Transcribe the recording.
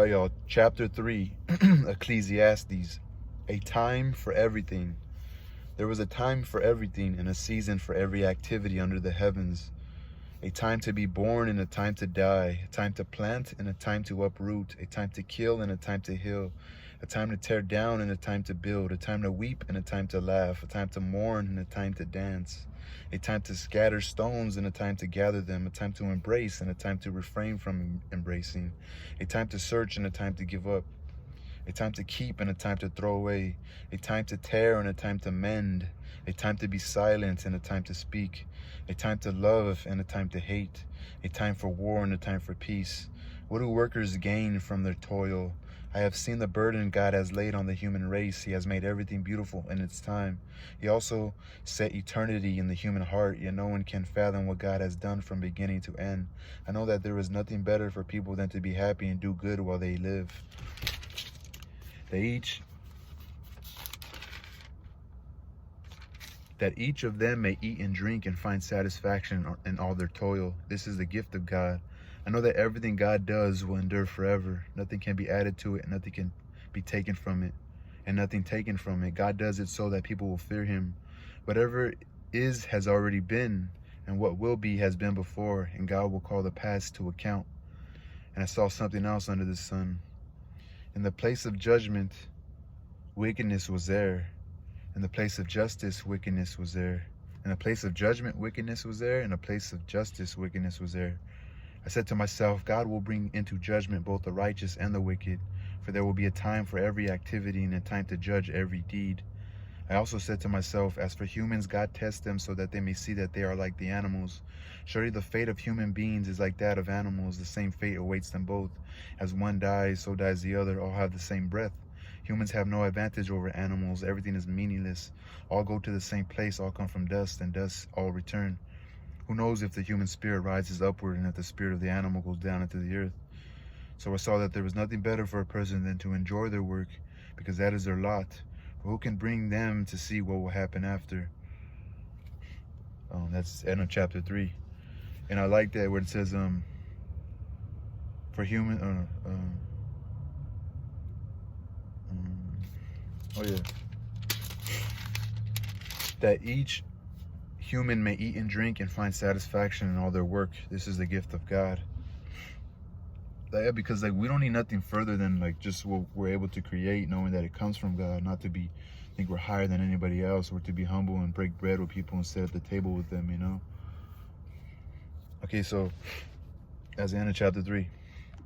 All right, y'all, chapter 3, Ecclesiastes, a time for everything. There was a time for everything and a season for every activity under the heavens, a time to be born and a time to die, a time to plant and a time to uproot, a time to kill and a time to heal, a time to tear down and a time to build, a time to weep and a time to laugh, a time to mourn and a time to dance, a time to scatter stones and a time to gather them, a time to embrace and a time to refrain from embracing, a time to search and a time to give up, a time to keep and a time to throw away, a time to tear and a time to mend, a time to be silent and a time to speak, a time to love and a time to hate, a time for war and a time for peace. What do workers gain from their toil? I have seen the burden God has laid on the human race. He has made everything beautiful in its time. He also set eternity in the human heart, yet no one can fathom what God has done from beginning to end. I know that there is nothing better for people than to be happy and do good while they live. That each of them may eat and drink and find satisfaction in all their toil. This is the gift of God. I know that everything God does will endure forever. Nothing can be added to it, nothing can be taken from it, and nothing taken from it. God does it so that people will fear him. Whatever is has already been, and what will be has been before, and God will call the past to account. And I saw something else under the sun. In the place of judgment, wickedness was there. In the place of justice, wickedness was there. In a place of judgment, wickedness was there. In a place of justice, wickedness was there. I said to myself, God will bring into judgment both the righteous and the wicked, for there will be a time for every activity and a time to judge every deed. I also said to myself, as for humans, God tests them so that they may see that they are like the animals. Surely the fate of human beings is like that of animals. The same fate awaits them both. As one dies, so dies the other. All have the same breath. Humans have no advantage over animals. Everything is meaningless. All go to the same place. All come from dust, and dust all return. Who knows if the human spirit rises upward and if the spirit of the animal goes down into the earth? So I saw that there was nothing better for a person than to enjoy their work, because that is their lot. For who can bring them to see what will happen after? That's end of chapter 3. And I like that where it says, for human, that each human may eat and drink and find satisfaction in all their work. This is the gift of God. Yeah, because we don't need nothing further than just what we're able to create, knowing that it comes from God, not to think we're higher than anybody else, or to be humble and break bread with people and sit at the table with them, Okay, so that's the end of chapter 3.